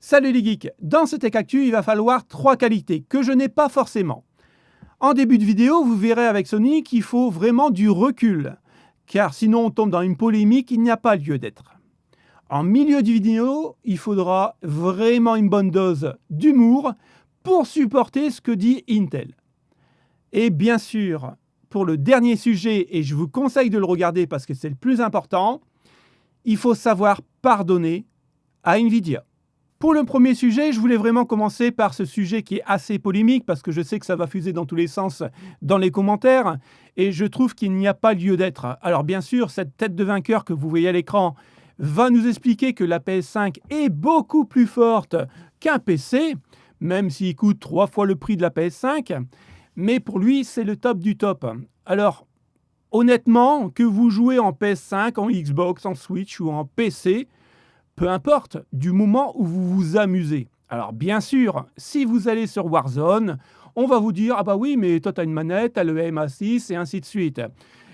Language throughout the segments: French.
Salut les geeks, dans ce Tech Actu, il va falloir 3 qualités que je n'ai pas forcément. En début de vidéo, vous verrez avec Sony qu'il faut vraiment du recul, car sinon on tombe dans une polémique, il n'y a pas lieu d'être. En milieu de vidéo, il faudra vraiment une bonne dose d'humour pour supporter ce que dit Intel. Et bien sûr, pour le dernier sujet, et je vous conseille de le regarder parce que c'est le plus important, il faut savoir pardonner à Nvidia. Pour le premier sujet, je voulais vraiment commencer par ce sujet qui est assez polémique parce que je sais que ça va fuser dans tous les sens dans les commentaires et je trouve qu'il n'y a pas lieu d'être. Alors bien sûr, cette tête de vainqueur que vous voyez à l'écran va nous expliquer que la PS5 est beaucoup plus forte qu'un PC, même s'il coûte 3 fois le prix de la PS5, mais pour lui, c'est le top du top. Alors, honnêtement, que vous jouez en PS5, en Xbox, en Switch ou en PC, peu importe, du moment où vous vous amusez. Alors bien sûr, si vous allez sur Warzone, on va vous dire « Ah bah oui, mais toi t'as une manette, t'as le MA6 et ainsi de suite. »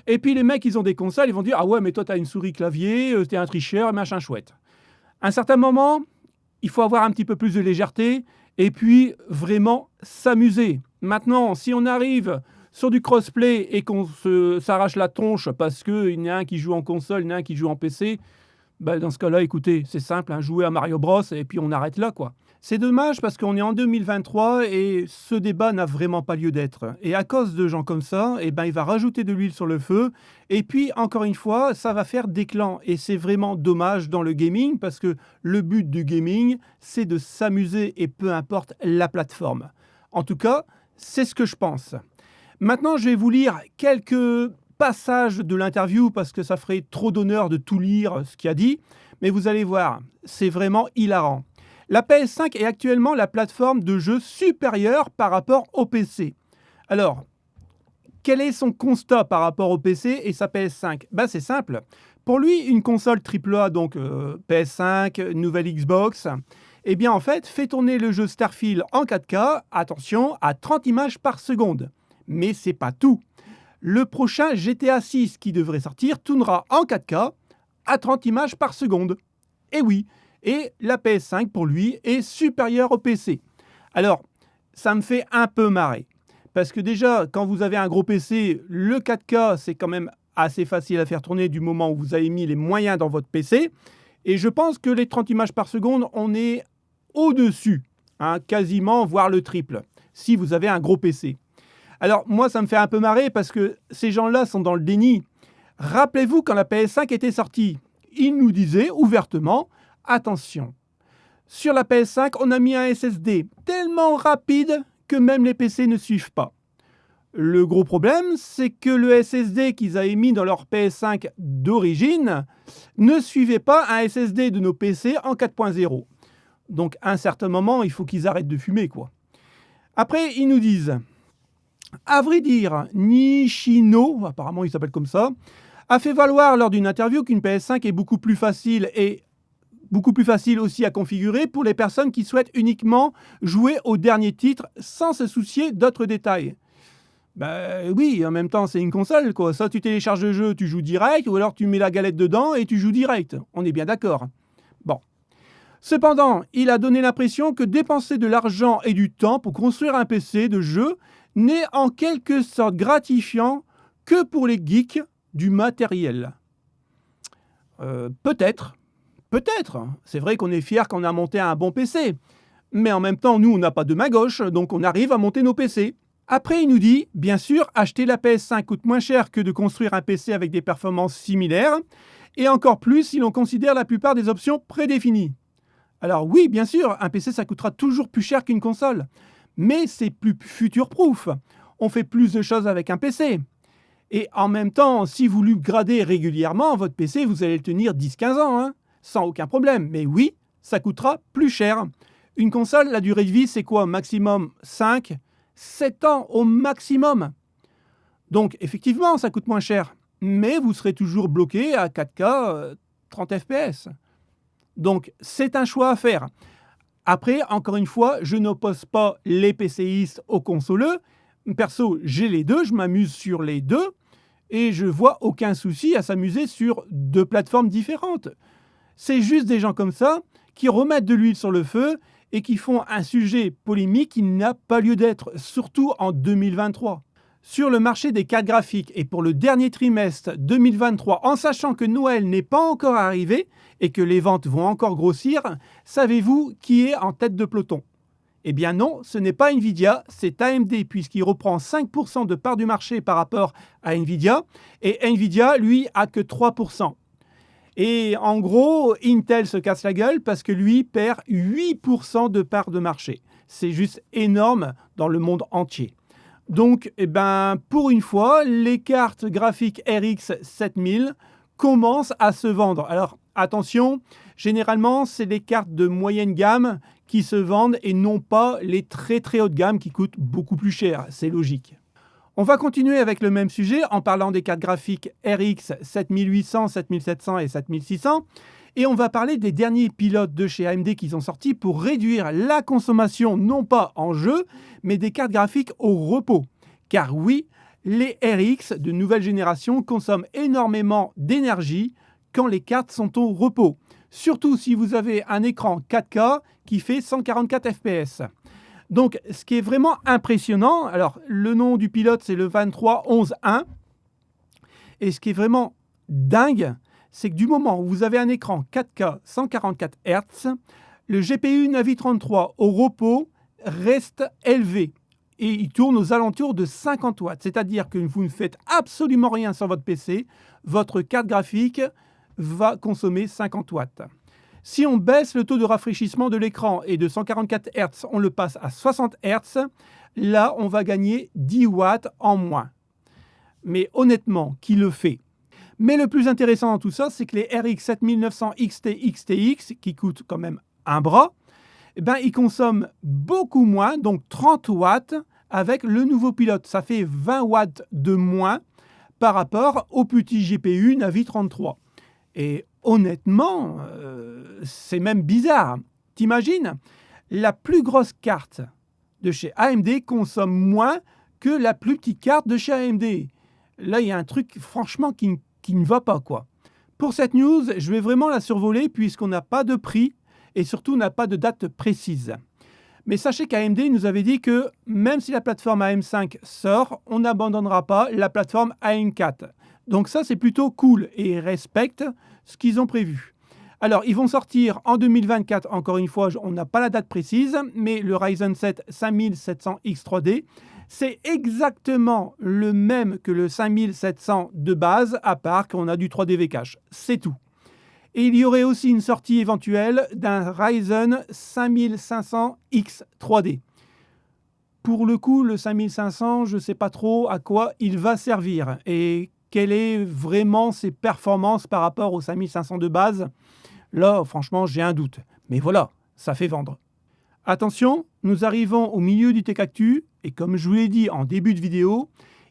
Et puis les mecs, ils ont des consoles, ils vont dire « Ah ouais, mais toi t'as une souris clavier, t'es un tricheur, machin chouette. » À un certain moment, il faut avoir un petit peu plus de légèreté et puis vraiment s'amuser. Maintenant, si on arrive sur du crossplay et qu'on s'arrache la tronche parce qu'il y en a un qui joue en console, il y en a un qui joue en PC, bah dans ce cas-là, écoutez, c'est simple, hein, jouer à Mario Bros et puis on arrête là, quoi. C'est dommage parce qu'on est en 2023 et ce débat n'a vraiment pas lieu d'être. Et à cause de gens comme ça, eh ben, il va rajouter de l'huile sur le feu. Et puis, encore une fois, ça va faire des clans. Et c'est vraiment dommage dans le gaming parce que le but du gaming, c'est de s'amuser et peu importe la plateforme. En tout cas, c'est ce que je pense. Maintenant, je vais vous lire quelques passage de l'interview parce que ça ferait trop d'honneur de tout lire ce qu'il a dit, mais vous allez voir, c'est vraiment hilarant. La PS5 est actuellement la plateforme de jeu supérieure par rapport au PC. Alors, quel est son constat par rapport au PC et sa PS5 ? Ben, c'est simple. Pour lui, une console AAA, donc PS5, nouvelle Xbox, eh bien en fait, fait tourner le jeu Starfield en 4K, attention, à 30 images par seconde. Mais c'est pas tout. Le prochain GTA 6 qui devrait sortir tournera en 4K à 30 images par seconde. Et oui, et la PS5 pour lui est supérieure au PC. Alors, ça me fait un peu marrer. Parce que déjà, quand vous avez un gros PC, le 4K, c'est quand même assez facile à faire tourner du moment où vous avez mis les moyens dans votre PC. Et je pense que les 30 images par seconde, on est au-dessus, hein, quasiment, voire le triple, si vous avez un gros PC. Alors, moi, ça me fait un peu marrer parce que ces gens-là sont dans le déni. Rappelez-vous, quand la PS5 était sortie, ils nous disaient ouvertement « Attention, sur la PS5, on a mis un SSD tellement rapide que même les PC ne suivent pas. » Le gros problème, c'est que le SSD qu'ils avaient mis dans leur PS5 d'origine ne suivait pas un SSD de nos PC en 4.0. Donc, à un certain moment, il faut qu'ils arrêtent de fumer, quoi. Après, ils nous disent... À vrai dire, Nishino, apparemment il s'appelle comme ça, a fait valoir lors d'une interview qu'une PS5 est beaucoup plus facile et beaucoup plus facile aussi à configurer pour les personnes qui souhaitent uniquement jouer au dernier titre sans se soucier d'autres détails. Ben oui, en même temps c'est une console, quoi. Ça, tu télécharges le jeu, tu joues direct, ou alors tu mets la galette dedans et tu joues direct. On est bien d'accord. Bon. Cependant, il a donné l'impression que dépenser de l'argent et du temps pour construire un PC de jeu n'est en quelque sorte gratifiant que pour les geeks du matériel. Peut-être. C'est vrai qu'on est fier qu'on a monté un bon PC. Mais en même temps, nous, on n'a pas de main gauche, donc on arrive à monter nos PC. Après, il nous dit, bien sûr, acheter la PS5 coûte moins cher que de construire un PC avec des performances similaires, et encore plus si l'on considère la plupart des options prédéfinies. Alors oui, bien sûr, un PC, ça coûtera toujours plus cher qu'une console. Mais c'est plus future-proof. On fait plus de choses avec un PC. Et en même temps, si vous l'upgradez régulièrement, votre PC, vous allez le tenir 10-15 ans, hein, sans aucun problème. Mais oui, ça coûtera plus cher. Une console, la durée de vie, c'est quoi ? Maximum 5, 7 ans au maximum. Donc, effectivement, ça coûte moins cher. Mais vous serez toujours bloqué à 4K, 30 FPS. Donc, c'est un choix à faire. Après, encore une fois, je n'oppose pas les PCistes aux consoleux. Perso, j'ai les deux, je m'amuse sur les deux et je vois aucun souci à s'amuser sur deux plateformes différentes. C'est juste des gens comme ça qui remettent de l'huile sur le feu et qui font un sujet polémique qui n'a pas lieu d'être, surtout en 2023. Sur le marché des cartes graphiques et pour le dernier trimestre 2023, en sachant que Noël n'est pas encore arrivé et que les ventes vont encore grossir, savez-vous qui est en tête de peloton? Eh bien non, ce n'est pas Nvidia, c'est AMD puisqu'il reprend 5% de part du marché par rapport à Nvidia et Nvidia, lui, a que 3%. Et en gros, Intel se casse la gueule parce que lui perd 8% de part de marché. C'est juste énorme dans le monde entier. Donc, pour une fois, les cartes graphiques RX 7000 commencent à se vendre. Alors, attention, généralement, c'est les cartes de moyenne gamme qui se vendent et non pas les très très hautes gammes qui coûtent beaucoup plus cher. C'est logique. On va continuer avec le même sujet en parlant des cartes graphiques RX 7800, 7700 et 7600. Et on va parler des derniers pilotes de chez AMD qui sont sortis pour réduire la consommation, non pas en jeu, mais des cartes graphiques au repos. Car oui, les RX de nouvelle génération consomment énormément d'énergie quand les cartes sont au repos. Surtout si vous avez un écran 4K qui fait 144 fps. Donc, ce qui est vraiment impressionnant, alors le nom du pilote c'est le 23111. Et ce qui est vraiment dingue, c'est que du moment où vous avez un écran 4K 144 Hz, le GPU Navi 33 au repos reste élevé et il tourne aux alentours de 50 watts. C'est-à-dire que vous ne faites absolument rien sur votre PC, votre carte graphique va consommer 50 watts. Si on baisse le taux de rafraîchissement de l'écran et de 144 Hz, on le passe à 60 Hz, là on va gagner 10 watts en moins. Mais honnêtement, qui le fait? Mais le plus intéressant dans tout ça, c'est que les RX 7900 XT XTX, qui coûtent quand même un bras, ils consomment beaucoup moins, donc 30 watts avec le nouveau pilote. Ça fait 20 watts de moins par rapport au petit GPU Navi 33. Et honnêtement, c'est même bizarre. T'imagines, la plus grosse carte de chez AMD consomme moins que la plus petite carte de chez AMD. Là, il y a un truc franchement qui ne va pas, quoi. Pour cette news, je vais vraiment la survoler puisqu'on n'a pas de prix et surtout n'a pas de date précise. Mais sachez qu'AMD nous avait dit que même si la plateforme AM5 sort, on n'abandonnera pas la plateforme AM4. Donc ça, c'est plutôt cool et ils respectent ce qu'ils ont prévu. Alors, ils vont sortir en 2024, encore une fois, on n'a pas la date précise, mais le Ryzen 7 5700X3D, c'est exactement le même que le 5700 de base, à part qu'on a du 3D cache. C'est tout. Et il y aurait aussi une sortie éventuelle d'un Ryzen 5500X3D. Pour le coup, le 5500, je ne sais pas trop à quoi il va servir et quelles est vraiment ses performances par rapport au 5500 de base. Là, franchement, j'ai un doute. Mais voilà, ça fait vendre. Attention, nous arrivons au milieu du Tech Actu et comme je vous l'ai dit en début de vidéo,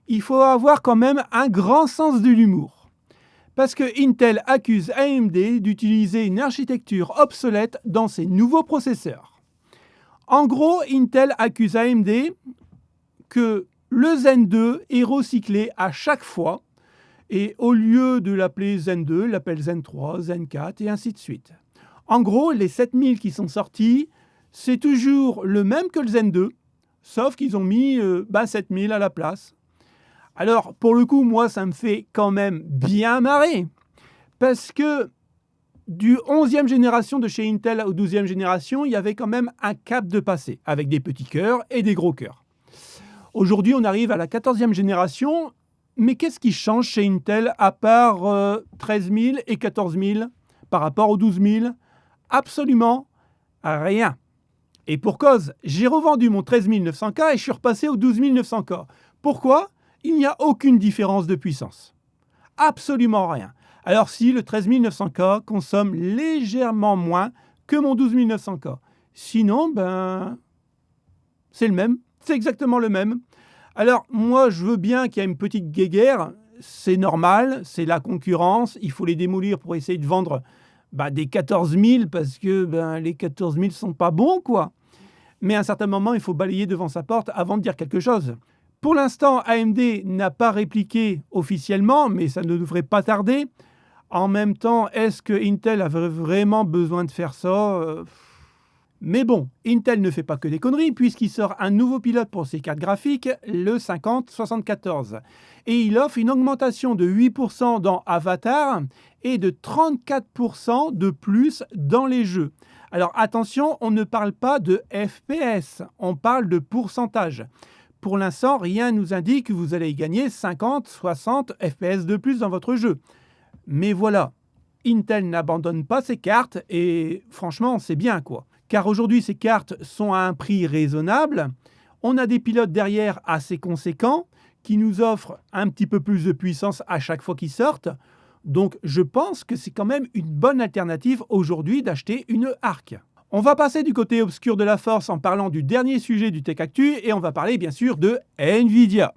il faut avoir quand même un grand sens de l'humour. Parce que Intel accuse AMD d'utiliser une architecture obsolète dans ses nouveaux processeurs. En gros, Intel accuse AMD que le Zen 2 est recyclé à chaque fois et au lieu de l'appeler Zen 2, il l'appelle Zen 3, Zen 4 et ainsi de suite. En gros, les 7000 qui sont sortis, c'est toujours le même que le Zen 2, sauf qu'ils ont mis 7000 à la place. Alors, pour le coup, moi, ça me fait quand même bien marrer. Parce que du 11e génération de chez Intel au 12e génération, il y avait quand même un cap de passé, avec des petits cœurs et des gros cœurs. Aujourd'hui, on arrive à la 14e génération, mais qu'est-ce qui change chez Intel à part 13 000 et 14 000 par rapport aux 12 000? Absolument rien. Et pour cause, j'ai revendu mon 13 900K et je suis repassé au 12 900K. Pourquoi? Il n'y a aucune différence de puissance. Absolument rien. Alors si le 13 900K consomme légèrement moins que mon 12 900K. Sinon, c'est le même. C'est exactement le même. Alors moi, je veux bien qu'il y ait une petite guéguerre. C'est normal, c'est la concurrence. Il faut les démolir pour essayer de vendre des 14 000 parce que les 14 000 ne sont pas bons, quoi. Mais à un certain moment, il faut balayer devant sa porte avant de dire quelque chose. Pour l'instant, AMD n'a pas répliqué officiellement, mais ça ne devrait pas tarder. En même temps, est-ce que Intel avait vraiment besoin de faire ça? Mais bon, Intel ne fait pas que des conneries puisqu'il sort un nouveau pilote pour ses cartes graphiques, le 5074. Et il offre une augmentation de 8% dans Avatar et de 34% de plus dans les jeux. Alors attention, on ne parle pas de FPS, on parle de pourcentage. Pour l'instant, rien ne nous indique que vous allez gagner 50-60 FPS de plus dans votre jeu. Mais voilà, Intel n'abandonne pas ses cartes et franchement, c'est bien quoi. Car aujourd'hui, ces cartes sont à un prix raisonnable. On a des pilotes derrière assez conséquents qui nous offrent un petit peu plus de puissance à chaque fois qu'ils sortent. Donc je pense que c'est quand même une bonne alternative aujourd'hui d'acheter une ARC. On va passer du côté obscur de la force en parlant du dernier sujet du Tech Actu et on va parler bien sûr de Nvidia.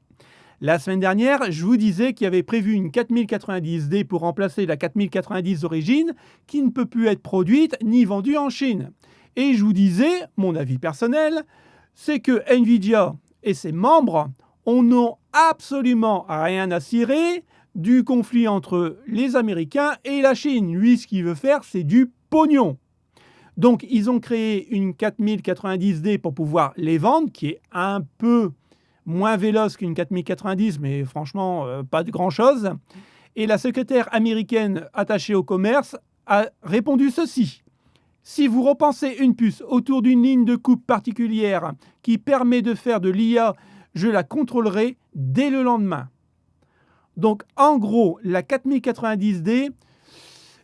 La semaine dernière, je vous disais qu'il y avait prévu une 4090D pour remplacer la 4090 d'origine qui ne peut plus être produite ni vendue en Chine. Et je vous disais, mon avis personnel, c'est que Nvidia et ses membres n'ont absolument rien à cirer du conflit entre les Américains et la Chine. Lui, ce qu'il veut faire, c'est du pognon. Donc, ils ont créé une 4090D pour pouvoir les vendre, qui est un peu moins véloce qu'une 4090, mais franchement, pas de grand-chose. Et la secrétaire américaine attachée au commerce a répondu ceci. Si vous repensez une puce autour d'une ligne de coupe particulière qui permet de faire de l'IA, je la contrôlerai dès le lendemain. Donc, en gros, la 4090D,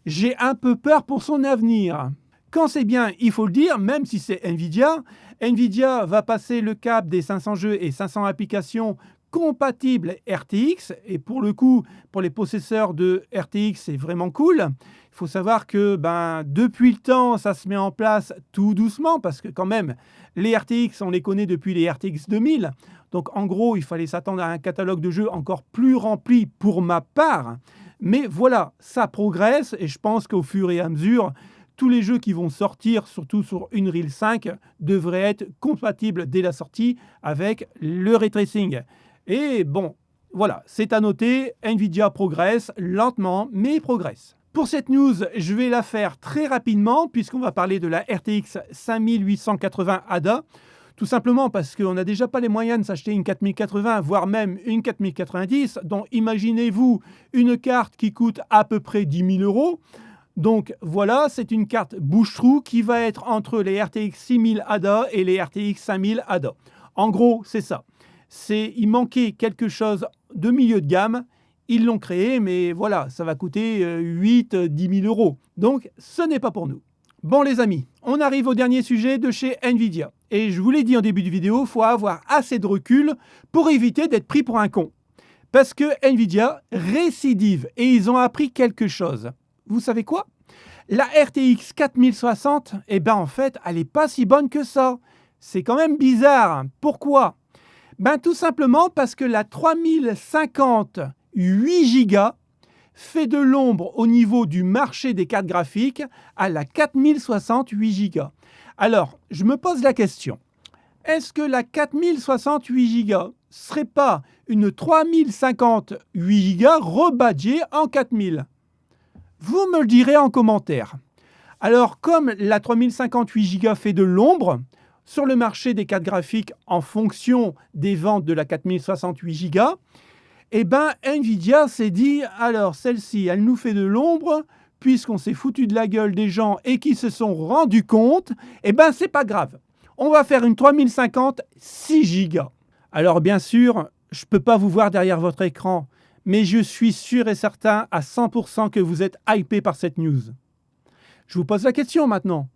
j'ai un peu peur pour son avenir. Quand c'est bien, il faut le dire, même si c'est Nvidia, Nvidia va passer le cap des 500 jeux et 500 applications compatibles RTX. Et pour le coup, pour les possesseurs de RTX, c'est vraiment cool. Il faut savoir que depuis le temps, ça se met en place tout doucement parce que quand même, les RTX, on les connaît depuis les RTX 2000. Donc en gros, il fallait s'attendre à un catalogue de jeux encore plus rempli pour ma part. Mais voilà, ça progresse et je pense qu'au fur et à mesure, tous les jeux qui vont sortir, surtout sur Unreal 5, devraient être compatibles dès la sortie avec le ray tracing. Et bon, voilà, c'est à noter, Nvidia progresse lentement, mais progresse. Pour cette news, je vais la faire très rapidement, puisqu'on va parler de la RTX 5880 Ada. Tout simplement parce qu'on n'a déjà pas les moyens de s'acheter une 4080, voire même une 4090. Donc imaginez-vous une carte qui coûte à peu près 10 000 €. Donc voilà, c'est une carte bouche-trou qui va être entre les RTX 6000 Ada et les RTX 5000 Ada. En gros, c'est ça. Il manquait quelque chose de milieu de gamme. Ils l'ont créé, mais voilà, ça va coûter 8-10 000 €. Donc, ce n'est pas pour nous. Bon les amis, on arrive au dernier sujet de chez Nvidia. Et je vous l'ai dit en début de vidéo, il faut avoir assez de recul pour éviter d'être pris pour un con. Parce que Nvidia récidive et ils ont appris quelque chose. Vous savez quoi? La RTX 4060, en fait, elle n'est pas si bonne que ça. C'est quand même bizarre. Pourquoi? Tout simplement parce que la 3050 8 Go fait de l'ombre au niveau du marché des cartes graphiques à la 4060 8 Go. Alors, je me pose la question. Est-ce que la 4060 8 Go serait pas une 3050 8 Go rebadgée en 4000? Vous me le direz en commentaire. Alors, comme la 3050 8 Go fait de l'ombre sur le marché des cartes graphiques en fonction des ventes de la 4060 8 Go, Nvidia s'est dit, alors celle-ci, elle nous fait de l'ombre, puisqu'on s'est foutu de la gueule des gens et qui se sont rendus compte, c'est pas grave. On va faire une 3050 6 Go. Alors bien sûr, je ne peux pas vous voir derrière votre écran, mais je suis sûr et certain à 100% que vous êtes hypé par cette news. Je vous pose la question maintenant.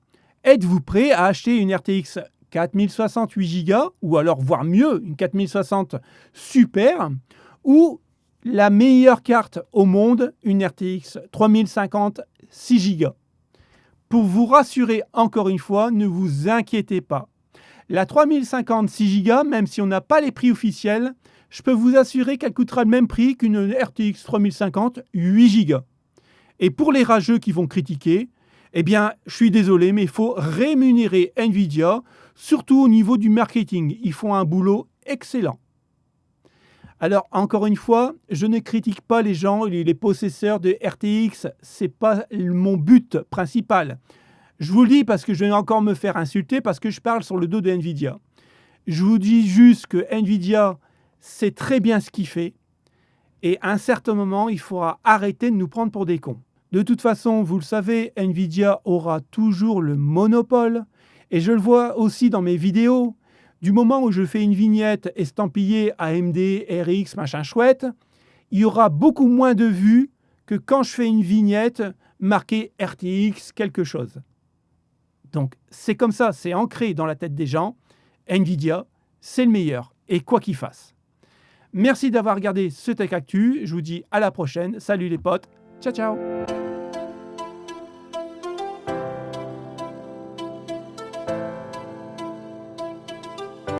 Êtes-vous prêt à acheter une RTX 4060 8 Go, ou alors voire mieux, une 4060 Super, ou la meilleure carte au monde, une RTX 3050 6 Go. Pour vous rassurer encore une fois, ne vous inquiétez pas. La 3050 6 Go, même si on n'a pas les prix officiels, je peux vous assurer qu'elle coûtera le même prix qu'une RTX 3050 8 Go. Et pour les rageux qui vont critiquer, je suis désolé, mais il faut rémunérer Nvidia, surtout au niveau du marketing. Ils font un boulot excellent. Alors, encore une fois, je ne critique pas les gens, les possesseurs de RTX, ce n'est pas mon but principal. Je vous le dis parce que je vais encore me faire insulter parce que je parle sur le dos de Nvidia. Je vous dis juste que Nvidia sait très bien ce qu'il fait et à un certain moment, il faudra arrêter de nous prendre pour des cons. De toute façon, vous le savez, Nvidia aura toujours le monopole et je le vois aussi dans mes vidéos. Du moment où je fais une vignette estampillée AMD, RX, machin chouette, il y aura beaucoup moins de vues que quand je fais une vignette marquée RTX quelque chose. Donc c'est comme ça, c'est ancré dans la tête des gens. Nvidia, c'est le meilleur, et quoi qu'il fasse. Merci d'avoir regardé ce Tech Actu. Je vous dis à la prochaine. Salut les potes. Ciao, ciao.